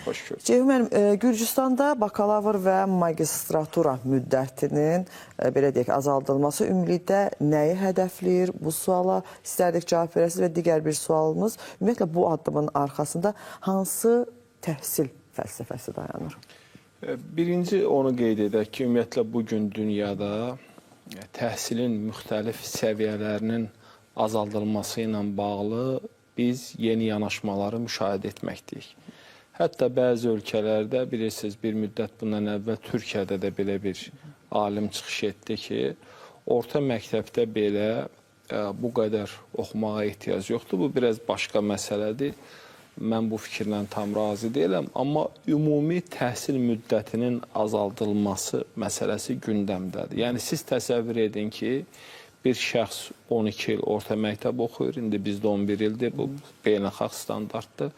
Xoş gördük. Ceyhun müəllim, Gürcüstanda bakalavr və magistratura müddətinin belə deyək azaldılması ümumilikdə nəyi hədəfləyir? Bu suala istərdik cavab verəsiniz və digər bir sualımız ümumiyyətlə bu addımın arxasında hansı təhsil fəlsəfəsi dayanır? Birinci onu qeyd edək ki, ümumiyyətlə bugün dünyada təhsilin müxtəlif səviyyələrinin azaldılması ilə bağlı biz yeni yanaşmaları müşahidə etməkdəyik. Hətta bəzi ölkələrdə bilirsiniz bir müddət bundan əvvəl Türkiyədə də belə bir alim çıxış etdi ki, orta məktəbdə belə bu qədər oxumağa ehtiyac yoxdur. Bu biraz başqa məsələdir. Mən bu fikirlə tam razı deyiləm. Amma ümumi təhsil müddətinin azaldılması məsələsi gündəmdədir. Yəni siz təsəvvür edin ki, bir şəxs 12 il orta məktəb oxuyur. İndi bizdə 11 ildir. Bu beynəlxalq standartdır.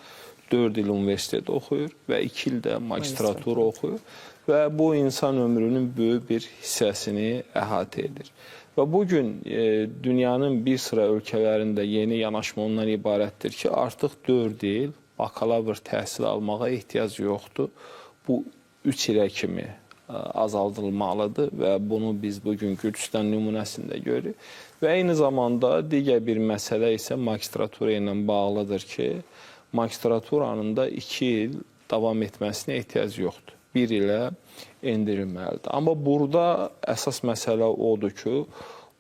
4 il universitet oxuyur və 2 ildə magistratura oxuyur və bu insan ömrünün böyük bir hissəsini əhatə edir. Və bugün dünyanın bir sıra ölkələrində yeni yanaşma ondan ibarətdir ki, artıq 4 il bakalavr təhsil almağa ehtiyac yoxdur. Bu 3 ilə kimi azaldılmalıdır və bunu biz bugün Gürcüstan nümunəsində görürük. Və eyni zamanda digər bir məsələ isə magistratura ilə bağlıdır ki, magistraturanın da 2 il davam etməsinə ehtiyac yoxdur. 1 ilə endirilməlidir. Amma burada əsas məsələ odur ki,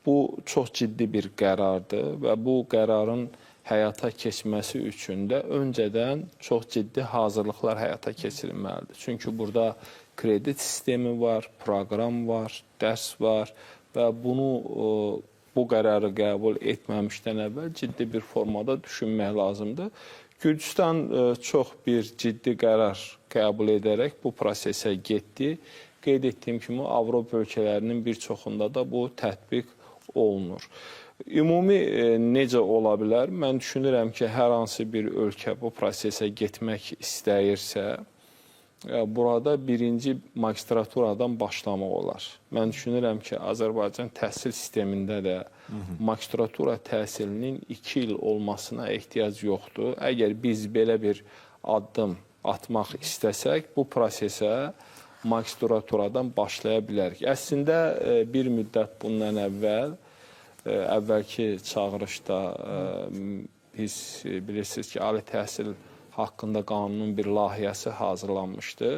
bu çox ciddi bir qərardır və bu qərarın həyata keçməsi üçün də öncədən çox ciddi hazırlıqlar həyata keçirilməlidir. Çünki burada kredit sistemi var, proqram var, dərs var və bu qərarı qəbul etməmişdən əvvəl ciddi bir formada düşünmək lazımdır. Gürcüstan çox bir ciddi qərar qəbul edərək bu prosesə getdi. Qeyd etdiyim kimi Avropa ölkələrinin bir çoxunda da bu tətbiq olunur. Ümumi necə ola bilər? Mən düşünürəm ki, hər hansı bir ölkə bu prosesə getmək istəyirsə, burada birinci magistraturadan başlamaq olar. Mən düşünürəm ki, Azərbaycan təhsil sistemində də magistratura təhsilinin 2 il olmasına ehtiyac yoxdur. Əgər biz belə bir addım atmaq istəsək, bu prosesə magistraturadan başlaya bilərik. Əslində bir müddət bundan əvvəlki çağırışda biz bilirsiniz ki, ali təhsil haqqında qanunun bir layihəsi hazırlanmışdı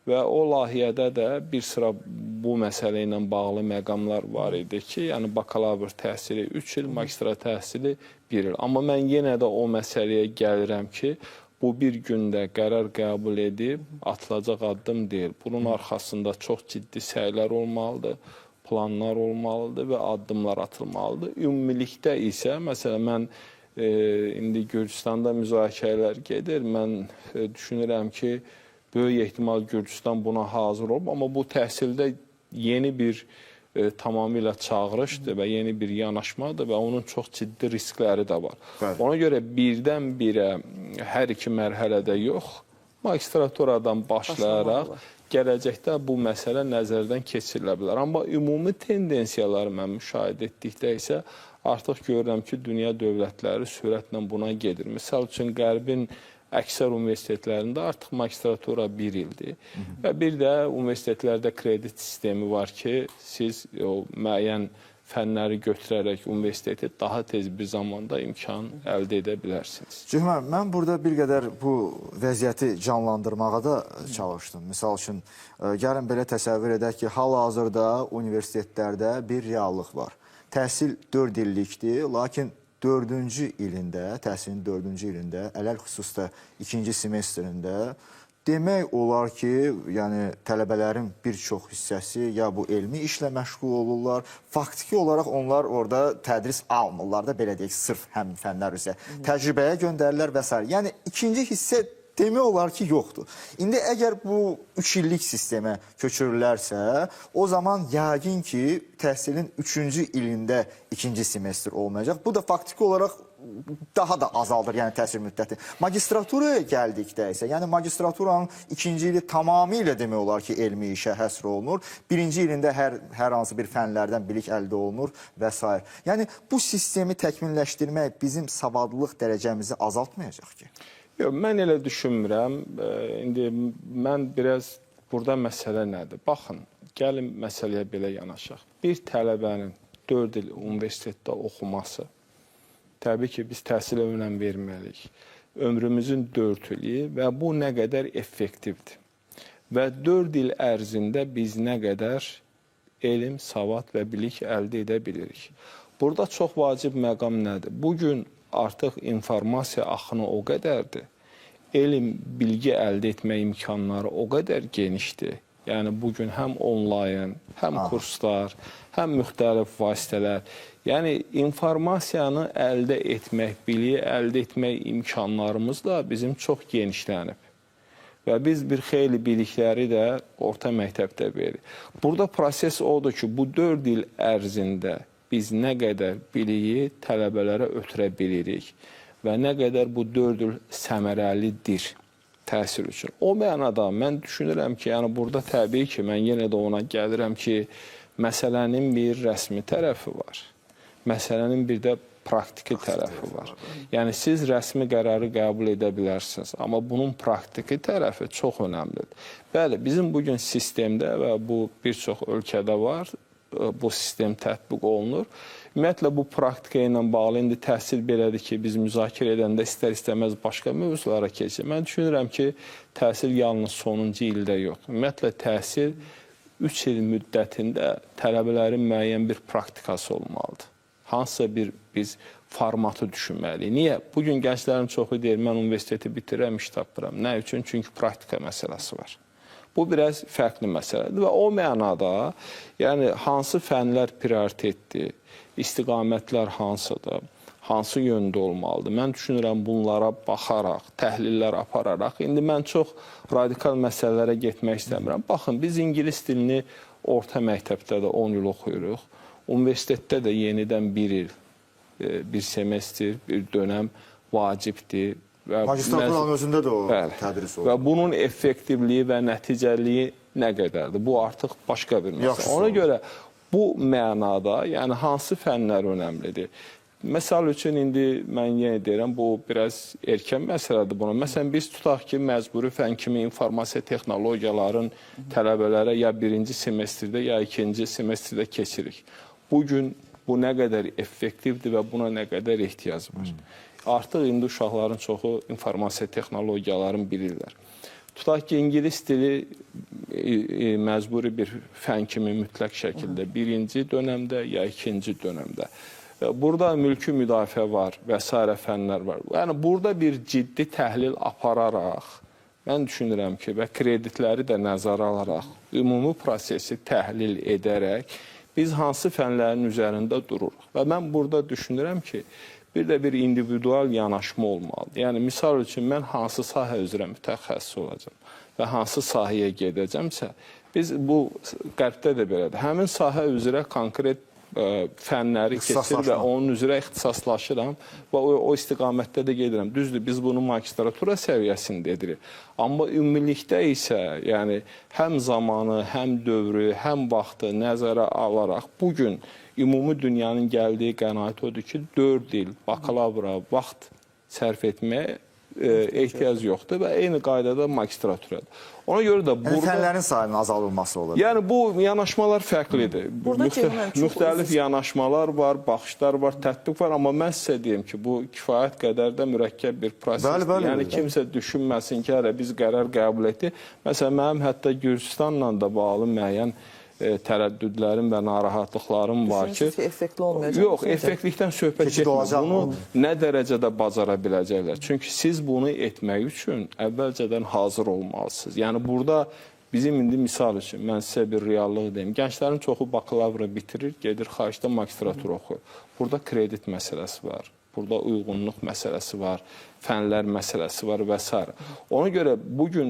və o layihədə də bir sıra bu məsələ ilə bağlı məqamlar var idi ki, yəni bakalavr təhsili 3 il, magistra təhsili 1 il. Amma mən yenə də o məsələyə gəlirəm ki, bu bir gündə qərar qəbul edib atılacaq addım deyil. Bunun arxasında çox ciddi səylər olmalıdır, planlar olmalıdır və addımlar atılmalıdır. Ümumilikdə isə, məsələn, mən indi Gürcüstanda müzakirələr gedir. Mən düşünürəm ki, böyük ehtimal Gürcüstan buna hazır olub. Amma bu təhsildə yeni bir tamamilə çağırışdır və yeni bir yanaşmadır və onun çox ciddi riskləri də var. Bəli. Ona görə birdən-birə hər iki mərhələdə yox, magistraturadan başlayaraq gələcəkdə bu məsələ nəzərdən keçirilə bilər. Amma ümumi tendensiyaları mən müşahidə etdikdə isə artıq görürəm ki, dünya dövlətləri sürətlə buna gedir. Misal üçün, Qərbin əksər universitetlərində artıq magistratura 1 ildir. Və bir də universitetlərdə kredit sistemi var ki, siz o müəyyən fənləri götürərək universiteti daha tez bir zamanda imkan əldə edə bilərsiniz. Ceyhun, mən burada bir qədər bu vəziyyəti canlandırmağa da çalışdım. Misal üçün, gəlin belə təsəvvür edək ki, hal-hazırda universitetlərdə bir reallıq var. Təhsil 4 illikdir, lakin 4-cü ilində, təhsilin 4-cü ilində, ələl xüsusda 2-ci semestrində demək olar ki, yəni tələbələrin bir çox hissəsi ya bu elmi işlə məşğul olurlar, faktiki olaraq onlar orada tədris almırlar da, belə deyək, sırf həm fənlər üzrə təcrübəyə göndərirlər və s. Yəni ikinci hissə demək olar ki, yoxdur. İndi əgər bu 3 illik sistemə köçürülərsə, o zaman yəqin ki, təhsilin 3-cü ilində 2-ci semestr olmayacaq. Bu da faktiki olaraq daha da azaldır, yəni təhsil müddəti. Magistraturaya gəldikdə isə, yəni magistraturanın 2-ci ili tamamilə demək olar ki, elmi işə həsr olunur. 1-ci ilində hər hansı bir fənlərdən bilik əldə olunur və s. Yəni bu sistemi təkmilləşdirmək bizim savadlılıq dərəcəmizi azaltmayacaq ki? Yox, mən elə düşünmürəm. İndi mən biraz burada məsələ nədir? Baxın, gəlin məsələyə belə yanaşaq. Bir tələbənin 4 il universitetdə oxuması, təbii ki, biz təhsilə önəm verməliyik. Ömrümüzün 4 ili və bu nə qədər effektivdir. Və 4 il ərzində biz nə qədər elm, savad və bilik əldə edə bilirik. Burada çox vacib məqam nədir? Bugün artıq informasiya axını o qədərdir. Elm, bilgi əldə etmə imkanları o qədər genişdir. Yəni bugün həm onlayn, həm kurslar, həm müxtəlif vasitələr. Yəni informasiyanı əldə etmək, biliyi əldə etmək imkanlarımız da bizim çox genişlənib. Və biz bir xeyli bilikləri də orta məktəbdə veririk. Burada proses odur ki, bu 4 il ərzində biz nə qədər biliyi tələbələrə ötürə bilirik və nə qədər bu 4 il səmərəlidir təhsil üçün. O mənada mən düşünürəm ki, yəni burada təbii ki, mən yenə də ona gəlirəm ki, məsələnin bir rəsmi tərəfi var. Məsələnin bir də praktiki tərəfi var. Yəni siz rəsmi qərarı qəbul edə bilərsiniz, amma bunun praktiki tərəfi çox önəmlidir. Bəli, bizim bugün sistemdə və bu bir çox ölkədə var, bu sistem tətbiq olunur. Ümumiyyətlə bu praktika ilə bağlı indi təhsil belədir ki, biz müzakirə edəndə istər-istəməz başqa mövzulara keçir. Mən düşünürəm ki, təhsil yalnız sonuncu ildə yox. Ümumiyyətlə təhsil 3 il müddətində tələbələrin müəyyən bir praktikası olmalıdır. Hansısa bir biz formatı düşünməliyik. Niyə? Bugün gənclərin çoxu deyir, mən universiteti bitirirəm, iş tapıram. Nə üçün? Çünki praktika məsələsi var. Bu biraz fərqli məsələdir və o mənada, yəni hansı fənlər prioritetdir, istiqamətlər hansıdır, hansı yöndə olmalıdır? Mən düşünürəm bunlara baxaraq, təhlillər apararaq, indi mən çox radikal məsələlərə getmək istəmirəm. Baxın, biz ingilis dilini orta məktəbdə də 10 il oxuyuruq. Universitetdə də yenidən bir il, bir semestr, bir dönəm vacibdir. Magistraturanın özündə də o tədris olur. Və bunun effektivliyi və nəticəliyi nə qədərdir? Bu artıq başqa bir məsələ. Ona görə bu mənada, yəni hansı fənlər önəmlidir? Məsəl üçün, indi mən yenə deyirəm, bu biraz erkən məsələdir buna. Məsələn, biz tutaq ki, məcburi fən kimi informasiya texnologiyaların tələbələrə ya birinci semestrdə, ya ikinci semestrdə keçirik. Bugün bu nə qədər effektivdir və buna nə qədər ehtiyac var. Artıq indi uşaqların çoxu informasiya texnologiyalarını bilirlər. Tutaq ki, ingilis dili məcburi bir fən kimi mütləq şəkildə birinci dönəmdə ya ikinci dönəmdə. Burada mülki müdafiə var və s. fənlər var. Yəni, burada bir ciddi təhlil apararaq, mən düşünürəm ki, və kreditləri də nəzərə alaraq, ümumi prosesi təhlil edərək, biz hansı fənlərin üzərində dururuq. Və mən burada düşünürəm ki, bir də bir individual yanaşma olmalıdır. Yəni, misal üçün, mən hansı sahə üzrə mütəxəssis olacam və hansı sahəyə gedəcəmsə, biz bu qərbdə də belədir. Həmin sahə üzrə konkret fənləri keçir və onun üzrə ixtisaslaşıram və o istiqamətdə də gedirəm. Düzdür, biz bunu magistratura səviyyəsində edirik. Amma ümumilikdə isə, yəni həm zamanı, həm dövrü, həm vaxtı nəzərə alaraq bugün ümumi dünyanın gəldiyi qənaət odur ki, 4 il bakalavra vaxt sərf etməyə ehtiyac yoxdur və eyni qaydada magistraturadır. Ona görə də burada... Fənlərin sayının azalılması olur. Yəni, bu yanaşmalar fərqlidir. Müxtəlif yanaşmalar var, baxışlar var, tətbiq var. Amma mən sizə deyim ki, bu kifayət qədər də mürəkkəb bir prosesdir. Yəni, kimsə düşünməsin ki, hələ biz qərar qəbul etdik. Məsələn, mənim hətta Gürcüstanla da bağlı müəyyən tərəddüdlərim və narahatlıqlarım var ki... Düşünürsünüz ki, effektli olmayacaq. Yox, effektlikdən söhbət getmir. Bunu nə dərəcədə bacara biləcəklər? Çünki siz bunu etmək üçün əvvəlcədən hazır olmalısınız. Yəni, burada bizim indi misal üçün, mən sizə bir reallıq deyim. Gənclərin çoxu bakalavra bitirir, gedir xaricdə magistratura oxuyur. Burada kredit məsələsi var. Burada uyğunluq məsələsi var, fənlər məsələsi var və s. Ona görə bugün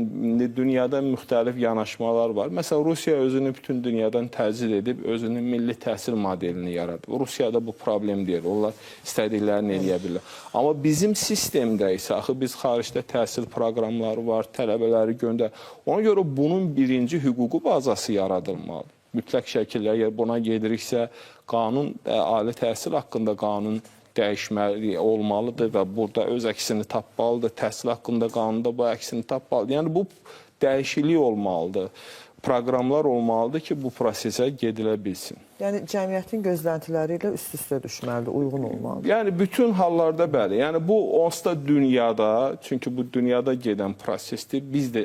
dünyada müxtəlif yanaşmalar var. Məsələn, Rusiya özünü bütün dünyadan təcrid edib, özünün milli təhsil modelini yaradıb. Rusiyada bu problem deyil, onlar istədiklərini eləyə bilirlər. Amma bizim sistemdə isə, axı biz xaricdə təhsil proqramları var, tələbələri göndər. Ona görə bunun birinci hüquqi bazası yaradılmalıdır. Mütləq şəkildə, əgər buna gediriksə, qanun, ali təhsil haqqında qanun dəyişməli olmalıdır və burada öz əksini tapmalıdır. Təhsil haqqında qanunda bu əksini tapmalıdır. Yəni bu dəyişiklik olmalıdır. Proqramlar olmalıdır ki, bu prosesə gedilə bilsin. Yəni cəmiyyətin gözləntiləri ilə üst-üstə düşməlidir, uyğun olmalıdır. Yəni bütün hallarda bəli. Yəni bu onsuz da dünyada, çünki bu dünyada gedən prosesdir. Biz də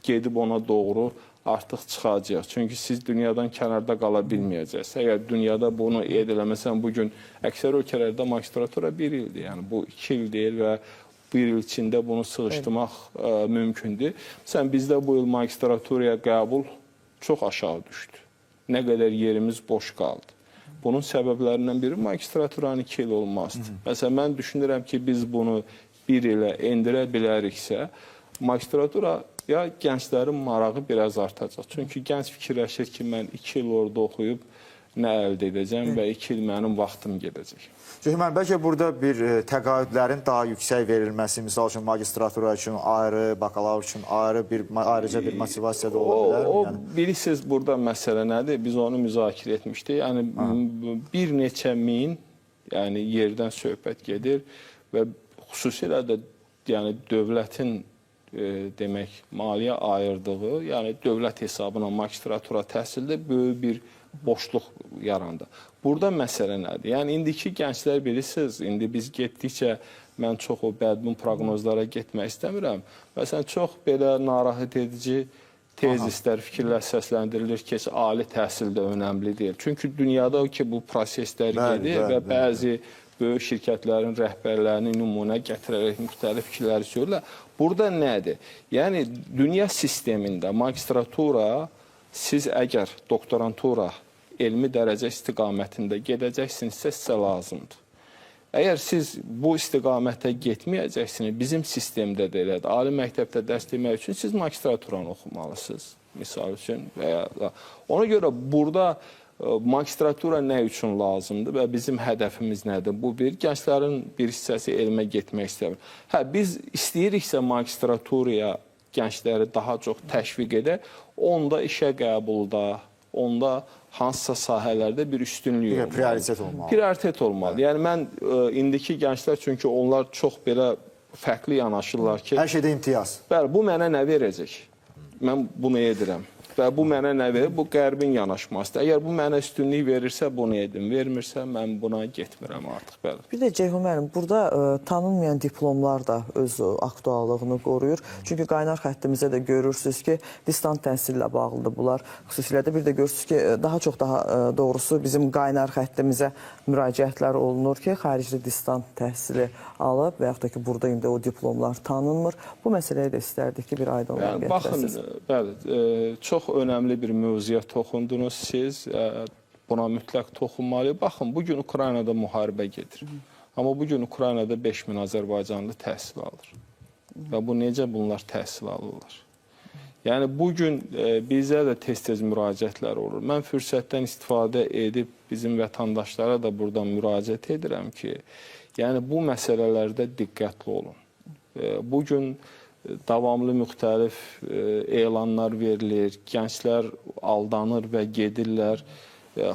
gedib ona doğru artıq çıxacağıq. Çünki siz dünyadan kənarda qala bilməyəcəksiniz. Əgər dünyada bunu ediləməsən, bugün əksər ölkələrdə magistratura 1 ildir. Yəni bu 2 il deyil və 1 il içində bunu sığışdırmaq mümkündür. Məsələn, bizdə bu il magistraturaya qəbul çox aşağı düşdü. Nə qədər yerimiz boş qaldı. Bunun səbəblərindən biri magistraturanın 2 il olmazdı. Məsələn, mən düşünürəm ki, biz bunu 1 ilə endirə biləriksə, magistratura ya gənclərin marağı biraz artacaq. Çünki gənc fikirləşir ki, mən 2 il orada oxuyub nə əldə edəcəm və 2 il mənim vaxtım gedəcək. Cəhmən, bəlkə burada bir təqaüdlərin daha yüksək verilməsi, misal üçün magistratura üçün ayrı, bakalavr üçün ayrıca bir motivasiya da ola bilər mi? O bilirsiniz, burada məsələ nədir? Biz onu müzakirə etmişdik. Yəni, bir neçə min yerdən söhbət gedir və xüsusilə də dövlətin demək, maliyyə ayırdığı, yəni dövlət hesabına magistratura təhsildə böyük bir boşluq yarandı. Burada məsələ nədir? Yəni, indiki gənclər bilirsiniz, indi biz getdikcə mən çox o bədbin proqnozlara getmək istəmirəm. Məsələn, çox belə narahat edici tezislər, fikirlər səsləndirilir ki, ali təhsil də önəmli deyil. Çünki dünyada ki, bu proseslər gedir və bəzi böyük şirkətlərin rəhbərlərini nümunə gətirərək müxtəlif fikirləri söylürlər. Burada nədir? Yəni, dünya sistemində magistratura, siz əgər doktorantura elmi dərəcə istiqamətində gedəcəksinizsə, sizə lazımdır. Əgər siz bu istiqamətə getməyəcəksiniz, bizim sistemdə də elədir. Ali məktəbdə dərs demək üçün siz magistraturanı oxumalısınız, misal üçün. Ona görə burada magistratura nə üçün lazımdır və bizim hədəfimiz nədir? Bu bir, gənclərin bir hissəsi elmə getmək istəyir. Biz istəyiriksə magistraturaya gəncləri daha çox təşviq edək, onda işə qəbulda, onda hansısa sahələrdə bir üstünlük olmalı. Prioritet olmalı. Prioritet olmalı. Yəni, mən indiki gənclər, çünki onlar çox belə fərqli yanaşırlar ki... Hər şeydə imtiyaz. Bəli, bu mənə nə verəcək? Mən bunu edirəm. Və bu mənə nə verir? Bu qərbin yanaşmasıdır. Əgər bu mənə üstünlük verirsə, bunu edim. Vermirsə, mən buna getmirəm artıq. Bəli. Bir də Ceyhun müəllim, burada tanınmayan diplomlar da öz aktuallığını qoruyur. Çünki qaynar xəttimizdə də görürsünüz ki, distant təhsillə bağlıdır bunlar. Xüsusilə də bir də görürsünüz ki, daha doğrusu bizim qaynar xəttimizə müraciətlər olunur ki, xaricdə distant təhsili alıb və yaxud da ki, burada indi o diplomlar tanınmır. Bu məsələyə də istərdik ki, bir aydınlıq gətirəsiniz. Baxın, bəli, çox önəmli bir mövzuya toxundunuz siz. Buna mütləq toxunmalıyıq. Baxın, bugün Ukraynada müharibə gedir. Amma bugün Ukraynada 5000 Azərbaycanlı təhsil alır. Və bu necə bunlar təhsil alırlar? Yəni, bugün bizə də tez-tez müraciətlər olur. Mən fürsətdən istifadə edib bizim vətəndaşlara da buradan müraciət edirəm ki, yəni bu məsələlərdə diqqətli olun. Bugün davamlı müxtəlif elanlar verilir, gənclər aldanır və gedirlər,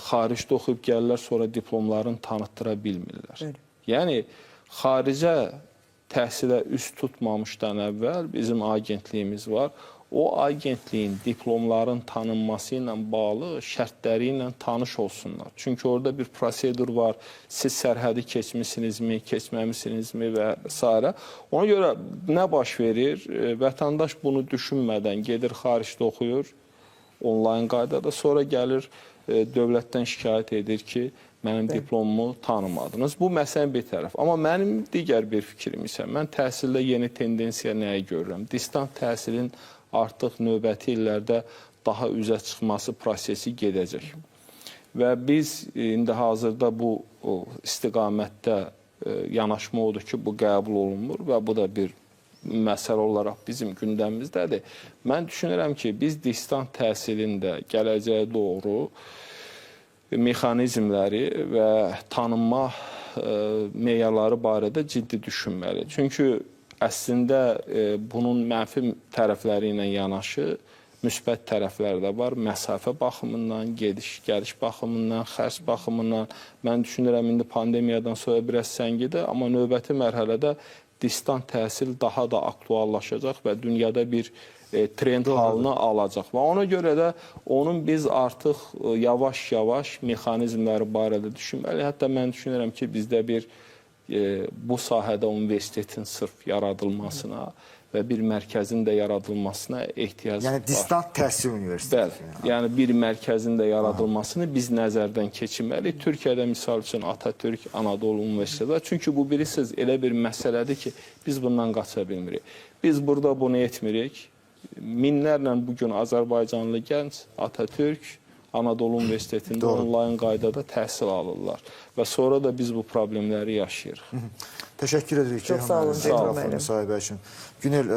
xaricdə oxuyub gəlirlər, sonra diplomlarını tanıtdıra bilmirlər. Yəni, xaricə təhsilə üst tutmamışdan əvvəl bizim agentliyimiz var. O agentliyin diplomların tanınması ilə bağlı şərtləri ilə tanış olsunlar. Çünki orada bir prosedur var. Siz sərhədi keçmisinizmi, keçməmisinizmi və s. Ona görə nə baş verir? Vətəndaş bunu düşünmədən gedir, xaricdə oxuyur, onlayn qaydada, sonra gəlir dövlətdən şikayət edir ki, mənim diplomumu tanımadınız. Bu məsələn bir tərəf. Amma mənim digər bir fikrim isə, mən təhsildə yeni tendensiya nəyi görürəm? Distant təhsilin artıq növbəti illərdə daha üzə çıxması prosesi gedəcək. Və biz indi hazırda bu istiqamətdə yanaşma odur ki, bu qəbul olunmur və bu da bir məsələ olaraq bizim gündəmizdədir. Mən düşünürəm ki, biz distant təhsilin də gələcəyə doğru mexanizmləri və tanınma meyarları barədə ciddi düşünməli. Çünki əslində bunun mənfi tərəfləri ilə yanaşı müsbət tərəfləri də var. Məsafə baxımından, gediş-gəliş baxımından, xərc baxımından. Mən düşünürəm, indi pandemiyadan sonra biraz səngidir, amma növbəti mərhələdə distant təhsil daha da aktuallaşacaq və dünyada bir trend halını alacaq. Və ona görə də onun biz artıq yavaş-yavaş mexanizmləri barədə düşünməli. Hətta mən düşünürəm ki, bizdə bir bu sahədə universitetin sırf yaradılmasına və bir mərkəzin də yaradılmasına ehtiyac var. Yəni distant təhsil universiteti. Bəli, yəni bir mərkəzin də yaradılmasını biz nəzərdən keçirməliyik. Türkiyədə misal üçün Atatürk Anadolu Universiteti var. Çünki bu bilirsiniz elə bir məsələdir ki, biz bundan qaça bilmirik. Biz burada bunu etmirik. Minlərlə bugün Azərbaycanlı gənc Atatürk Anadolu Universitetində onlayn qaydada təhsil alırlar və sonra da biz bu problemləri yaşayırıq. Təşəkkür edirik. Çox sağ olun, Ceyhun müəllim. Müsahibə üçün. Günel